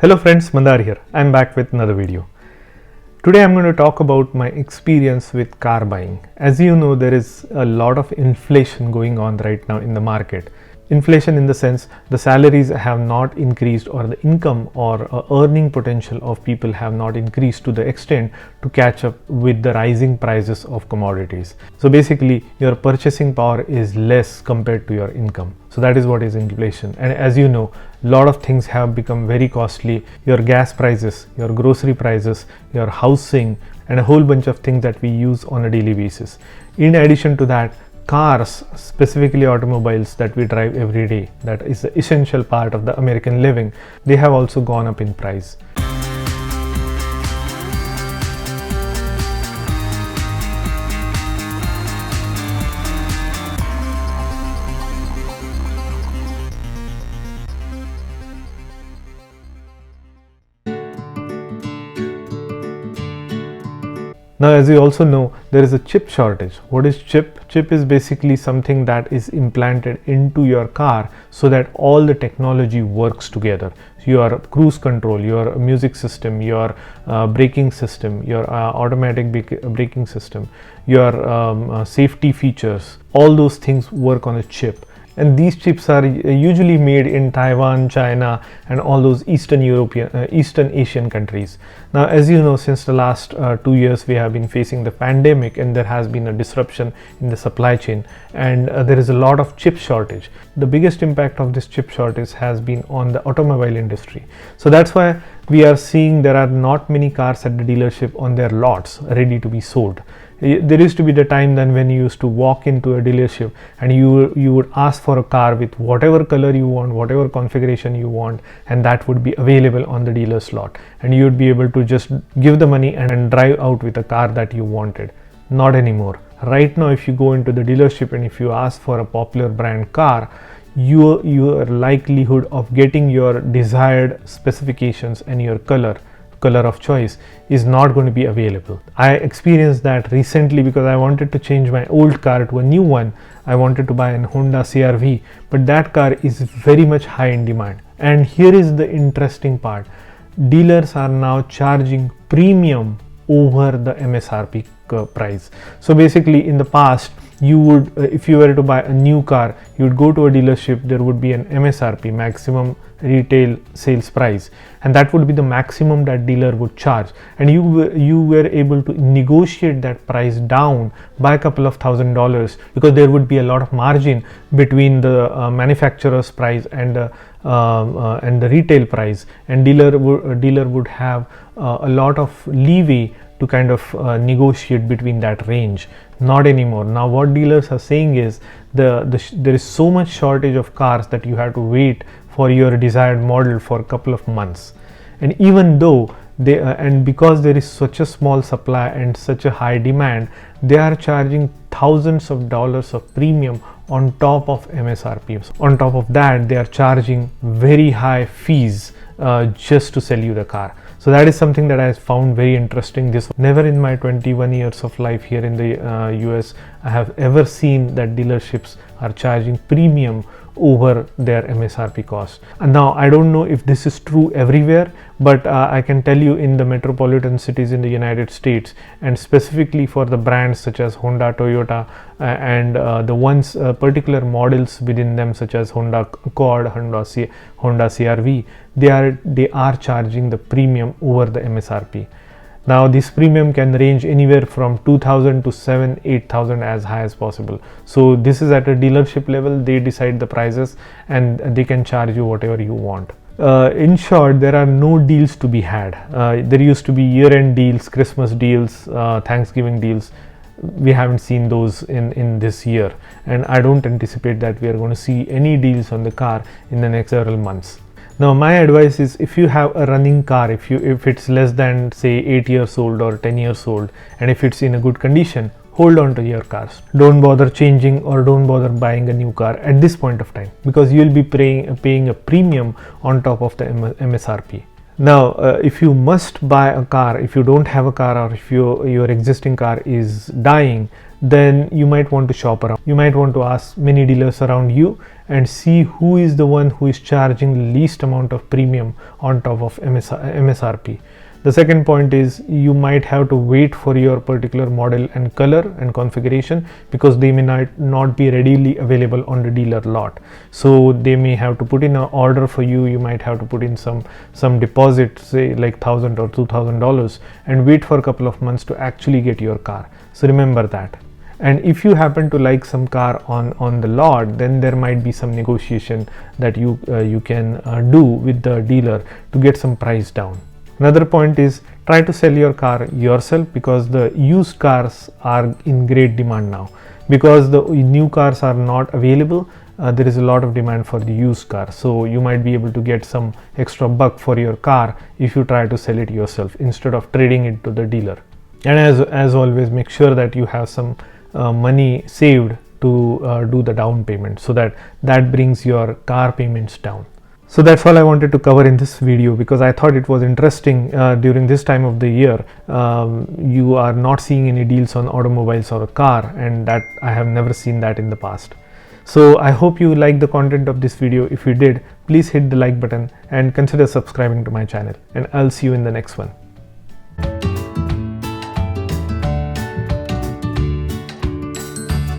Hello friends, Mandar here. I'm back with another video. Today I'm going to talk about my experience with car buying. As you know, there is a lot of inflation going on right now in the market. Inflation in the sense the salaries have not increased, or the income or earning potential of people have not increased to the extent to catch up with the rising prices of commodities. So basically your purchasing power is less compared to your income. So that is what is inflation. And as you know, a lot of things have become very costly. Your gas prices, your grocery prices, your housing, and a whole bunch of things that we use on a daily basis. In addition to that, cars, specifically automobiles that we drive every day, that is the essential part of the American living, they have also gone up in price. Now, as you also know, there is a chip shortage. What is chip? Chip is basically something that is implanted into your car so that all the technology works together. Your cruise control, your music system, your braking system, your automatic braking system, your safety features, all those things work on a chip. And these chips are usually made in Taiwan, China, and all those Eastern Asian countries. Now, as you know, since the last 2 years, we have been facing the pandemic, and there has been a disruption in the supply chain, and there is a lot of chip shortage. The biggest impact of this chip shortage has been on the automobile industry. So that's why we are seeing there are not many cars at the dealership on their lots ready to be sold. There used to be the time then when you used to walk into a dealership and you would ask for a car with whatever color you want, whatever configuration you want, and that would be available on the dealer's lot, and you would be able to just give the money and drive out with a car that you wanted. Not anymore. Right now, if you go into the dealership and if you ask for a popular brand car, your likelihood of getting your desired specifications and your color of choice is not going to be available. I experienced that recently because I wanted to change my old car to a new one. I wanted to buy a Honda CR-V, but that car is very much high in demand. And here is the interesting part. Dealers are now charging premium over the MSRP price. So basically, in the past, you would, if you were to buy a new car, you would go to a dealership, there would be an MSRP, maximum retail sales price, and that would be the maximum that dealer would charge, and you were able to negotiate that price down by a couple of $1,000s, because there would be a lot of margin between the manufacturer's price and the retail price, and dealer would have a lot of leeway to kind of negotiate between that range. Not anymore. Now what dealers are saying is there is so much shortage of cars that you have to wait for your desired model for a couple of months. And even though and because there is such a small supply and such a high demand, they are charging thousands of dollars of premium on top of MSRP. On top of that, they are charging very high fees just to sell you the car. So that is something that I found very interesting. This never in my 21 years of life here in the US I have ever seen that dealerships are charging premium over their MSRP cost. And now I don't know if this is true everywhere, but I can tell you in the metropolitan cities in the United States, and specifically for the brands such as Honda, Toyota, and the ones particular models within them such as Honda Accord, Honda CR-V, they are charging the premium over the MSRP. Now this premium can range anywhere from $2,000 to $8,000 as high as possible. So this is at a dealership level. They decide the prices and they can charge you whatever you want. In short, there are no deals to be had. There used to be year-end deals, Christmas deals, Thanksgiving deals. We haven't seen those in this year, and I don't anticipate that we are going to see any deals on the car in the next several months. Now my advice is, if you have a running car, if it's less than say 8 years old or 10 years old, and if it's in a good condition, hold on to your cars. Don't bother changing or don't bother buying a new car at this point of time, because you will be paying a premium on top of the MSRP. Now, if you must buy a car, if you don't have a car, or if your existing car is dying, then you might want to shop around. You might want to ask many dealers around you and see who is the one who is charging the least amount of premium on top of MSRP. The second point is you might have to wait for your particular model and color and configuration, because they may not be readily available on the dealer lot. So they may have to put in an order for you. You might have to put in some deposit, say like $1,000 or $2,000, and wait for a couple of months to actually get your car. So remember that. And if you happen to like some car on the lot, then there might be some negotiation that you can do with the dealer to get some price down. Another point is try to sell your car yourself, because the used cars are in great demand now. Because the new cars are not available, there is a lot of demand for the used car. So you might be able to get some extra buck for your car if you try to sell it yourself instead of trading it to the dealer. And as always, make sure that you have some money saved to do the down payment, so that brings your car payments down. So that's all I wanted to cover in this video, because I thought it was interesting during this time of the year. You are not seeing any deals on automobiles or a car, and that I have never seen that in the past. So I hope you liked the content of this video. If you did, please hit the like button and consider subscribing to my channel, and I'll see you in the next one.